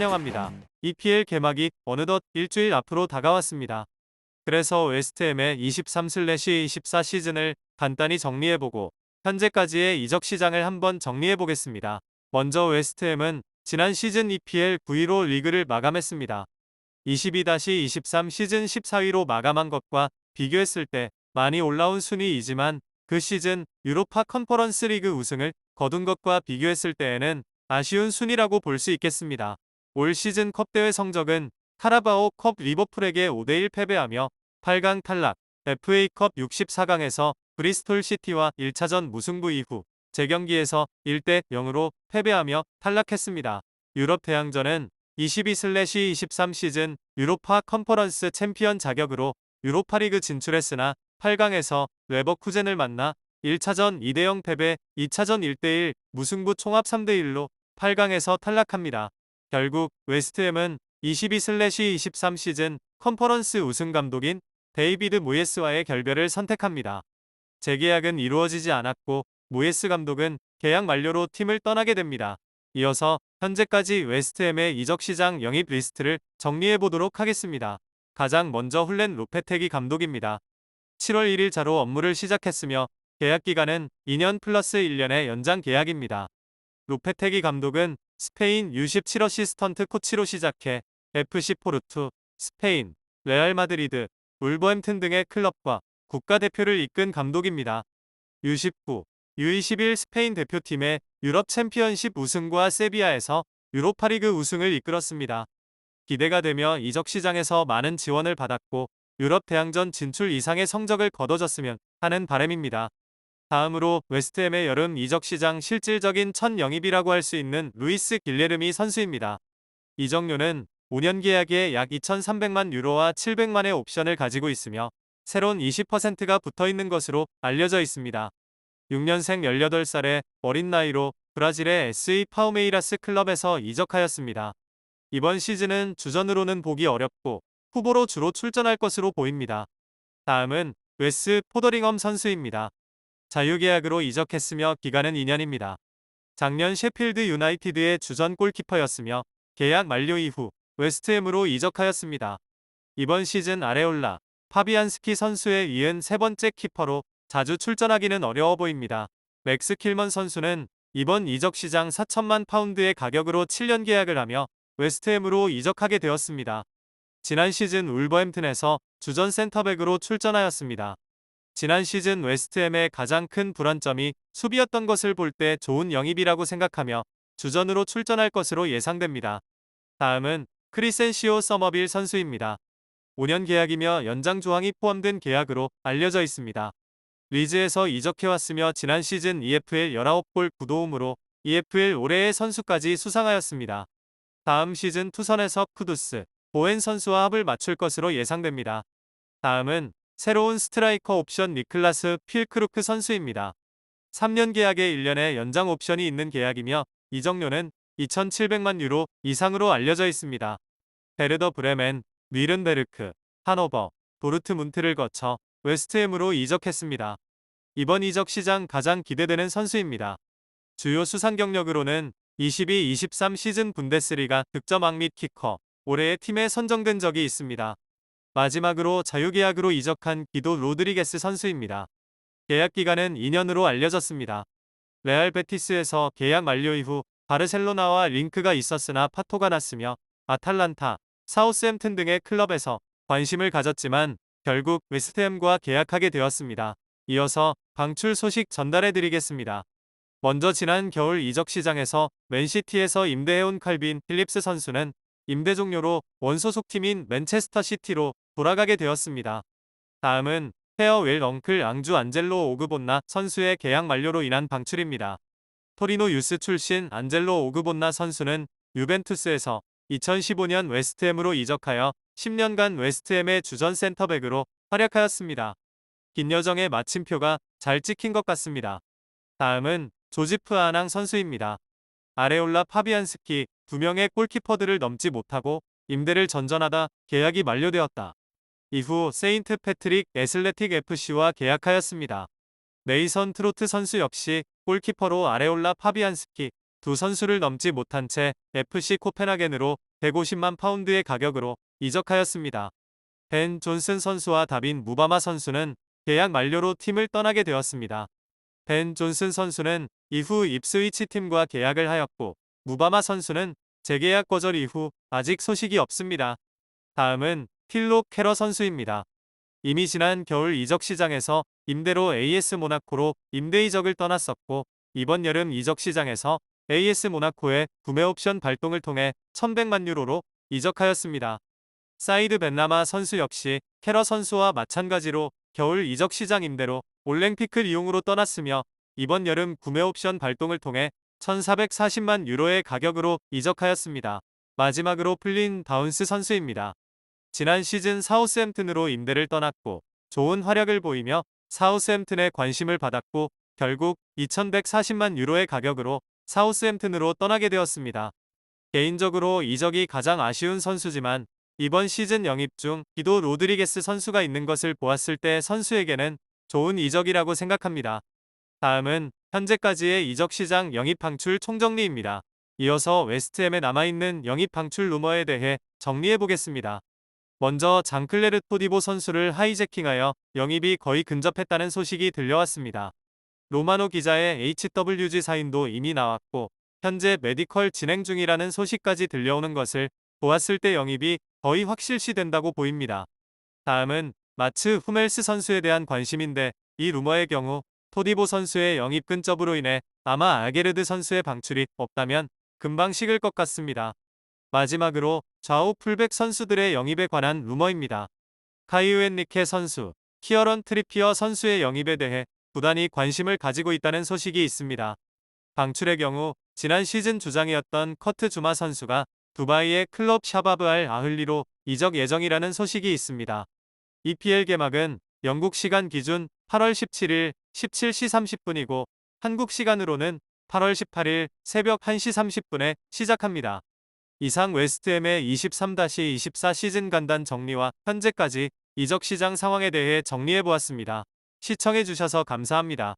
환영합니다. EPL 개막이 어느덧 일주일 앞으로 다가왔습니다. 그래서 웨스트햄의 23/24 시즌을 간단히 정리해보고 현재까지의 이적 시장을 한번 정리해보겠습니다. 먼저 웨스트햄은 지난 시즌 EPL 9위로 리그를 마감했습니다. 22-23 시즌 14위로 마감한 것과 비교했을 때 많이 올라온 순위이지만 그 시즌 유로파 컨퍼런스 리그 우승을 거둔 것과 비교했을 때에는 아쉬운 순위라고 볼 수 있겠습니다. 올 시즌 컵대회 성적은 카라바오 컵 리버풀에게 5대1 패배하며 8강 탈락, FA컵 64강에서 브리스톨 시티와 1차전 무승부 이후 재경기에서 1대0으로 패배하며 탈락했습니다. 유럽 대항전은 22/23 시즌 유로파 컨퍼런스 챔피언 자격으로 유로파리그 진출했으나 8강에서 레버쿠젠을 만나 1차전 2대0 패배, 2차전 1대1 무승부 총합 3대1로 8강에서 탈락합니다. 결국 웨스트햄은 22/23 시즌 컨퍼런스 우승 감독인 데이비드 모예스와의 결별을 선택합니다. 재계약은 이루어지지 않았고 모예스 감독은 계약 만료로 팀을 떠나게 됩니다. 이어서 현재까지 웨스트햄의 이적 시장 영입 리스트를 정리해 보도록 하겠습니다. 가장 먼저 훌렌 로페테기 감독입니다. 7월 1일자로 업무를 시작했으며 계약 기간은 2년 플러스 1년의 연장 계약입니다. 로페테기 감독은 스페인 U17 어시스턴트 코치로 시작해 FC 포르투, 스페인, 레알 마드리드, 울버햄튼 등의 클럽과 국가대표를 이끈 감독입니다. U19, U21 스페인 대표팀의 유럽 챔피언십 우승과 세비야에서 유로파리그 우승을 이끌었습니다. 기대가 되며 이적 시장에서 많은 지원을 받았고 유럽 대항전 진출 이상의 성적을 거둬줬으면 하는 바람입니다. 다음으로 웨스트햄의 여름 이적 시장 실질적인 첫 영입이라고 할 수 있는 루이스 길레르미 선수입니다. 이적료는 5년 계약에 약 2,300만 유로와 700만의 옵션을 가지고 있으며 새로운 20%가 붙어있는 것으로 알려져 있습니다. 6년생 18살의 어린 나이로 브라질의 SE 파우메이라스 클럽에서 이적하였습니다. 이번 시즌은 주전으로는 보기 어렵고 후보로 주로 출전할 것으로 보입니다. 다음은 웨스 포더링엄 선수입니다. 자유계약으로 이적했으며 기간은 2년입니다. 작년 셰필드 유나이티드의 주전 골키퍼였으며 계약 만료 이후 웨스트햄으로 이적하였습니다. 이번 시즌 아레올라, 파비안스키 선수에 이은 세 번째 키퍼로 자주 출전하기는 어려워 보입니다. 맥스 킬먼 선수는 이번 이적 시장 4천만 파운드의 가격으로 7년 계약을 하며 웨스트햄으로 이적하게 되었습니다. 지난 시즌 울버햄튼에서 주전 센터백으로 출전하였습니다. 지난 시즌 웨스트햄의 가장 큰 불안점이 수비였던 것을 볼 때 좋은 영입이라고 생각하며 주전으로 출전할 것으로 예상됩니다. 다음은 크리센시오 서머빌 선수입니다. 5년 계약이며 연장 조항이 포함된 계약으로 알려져 있습니다. 리즈에서 이적해왔으며 지난 시즌 EFL 19골 9도움으로 EFL 올해의 선수까지 수상하였습니다. 다음 시즌 투선에서 쿠두스, 보엔 선수와 합을 맞출 것으로 예상됩니다. 다음은 새로운 스트라이커 옵션 니클라스 필크루크 선수입니다. 3년 계약에 1년의 연장 옵션이 있는 계약이며 이적료는 2,700만 유로 이상으로 알려져 있습니다. 베르더 브레멘, 뉘른베르크, 하노버, 도르트문트를 거쳐 웨스트햄으로 이적했습니다. 이번 이적 시장 가장 기대되는 선수입니다. 주요 수상 경력으로는 22-23 시즌 분데스리가 득점왕 및 키커, 올해의 팀에 선정된 적이 있습니다. 마지막으로 자유계약으로 이적한 기도 로드리게스 선수입니다. 계약 기간은 2년으로 알려졌습니다. 레알 베티스에서 계약 만료 이후 바르셀로나와 링크가 있었으나 파토가 났으며 아탈란타, 사우스햄튼 등의 클럽에서 관심을 가졌지만 결국 웨스트햄과 계약하게 되었습니다. 이어서 방출 소식 전달해드리겠습니다. 먼저 지난 겨울 이적 시장에서 맨시티에서 임대해온 칼빈 필립스 선수는 임대 종료로 원소속팀인 맨체스터 시티로 돌아가게 되었습니다. 다음은 페어웰 엉클 앙주 안젤로 오그본나 선수의 계약 만료로 인한 방출입니다. 토리노 유스 출신 안젤로 오그본나 선수는 유벤투스에서 2015년 웨스트햄으로 이적하여 10년간 웨스트햄의 주전 센터백으로 활약하였습니다. 긴 여정의 마침표가 잘 찍힌 것 같습니다. 다음은 조지프 아낭 선수입니다. 아레올라 파비안스키 2명의 골키퍼들을 넘지 못하고 임대를 전전하다 계약이 만료되었다. 이후 세인트 패트릭 애슬레틱 FC와 계약하였습니다. 네이선 트로트 선수 역시 골키퍼로 아레올라 파비안스키 두 선수를 넘지 못한 채 FC 코펜하겐으로 150만 파운드의 가격으로 이적하였습니다. 벤 존슨 선수와 다빈 무바마 선수는 계약 만료로 팀을 떠나게 되었습니다. 벤 존슨 선수는 이후 입스위치 팀과 계약을 하였고 무바마 선수는 재계약 거절 이후 아직 소식이 없습니다. 다음은 틸로 캐러 선수입니다. 이미 지난 겨울 이적 시장에서 임대로 AS 모나코로 임대 이적을 떠났었고 이번 여름 이적 시장에서 AS 모나코의 구매 옵션 발동을 통해 1100만 유로로 이적하였습니다. 사이드 벤라마 선수 역시 캐러 선수와 마찬가지로 겨울 이적 시장 임대로 올랭피크 리옹으로 떠났으며 이번 여름 구매 옵션 발동을 통해 1440만 유로의 가격으로 이적하였습니다. 마지막으로 플린 다운스 선수입니다. 지난 시즌 사우스햄튼으로 임대를 떠났고 좋은 활약을 보이며 사우스햄튼의 관심을 받았고 결국 2140만 유로의 가격으로 사우스햄튼으로 떠나게 되었습니다. 개인적으로 이적이 가장 아쉬운 선수지만 이번 시즌 영입 중 기도 로드리게스 선수가 있는 것을 보았을 때 선수에게는 좋은 이적이라고 생각합니다. 다음은 현재까지의 이적 시장 영입 방출 총정리입니다. 이어서 웨스트햄에 남아있는 영입 방출 루머에 대해 정리해 보겠습니다. 먼저 장클레르 토디보 선수를 하이제킹하여 영입이 거의 근접했다는 소식이 들려왔습니다. 로마노 기자의 HWG 사인도 이미 나왔고 현재 메디컬 진행 중이라는 소식까지 들려오는 것을 보았을 때 영입이 거의 확실시된다고 보입니다. 다음은 마츠 후멜스 선수에 대한 관심인데 이 루머의 경우 토디보 선수의 영입 근접으로 인해 아마 아게르드 선수의 방출이 없다면 금방 식을 것 같습니다. 마지막으로 좌우 풀백 선수들의 영입에 관한 루머입니다. 카이우 엔리케 선수, 키어런 트리피어 선수의 영입에 대해 구단이 관심을 가지고 있다는 소식이 있습니다. 방출의 경우 지난 시즌 주장이었던 커트 주마 선수가 두바이의 클럽 샤바브 알 아흘리로 이적 예정이라는 소식이 있습니다. EPL 개막은 영국 시간 기준 8월 17일 17시 30분이고 한국 시간으로는 8월 18일 새벽 1시 30분에 시작합니다. 이상 웨스트햄의 23-24 시즌 간단 정리와 현재까지 이적 시장 상황에 대해 정리해보았습니다. 시청해주셔서 감사합니다.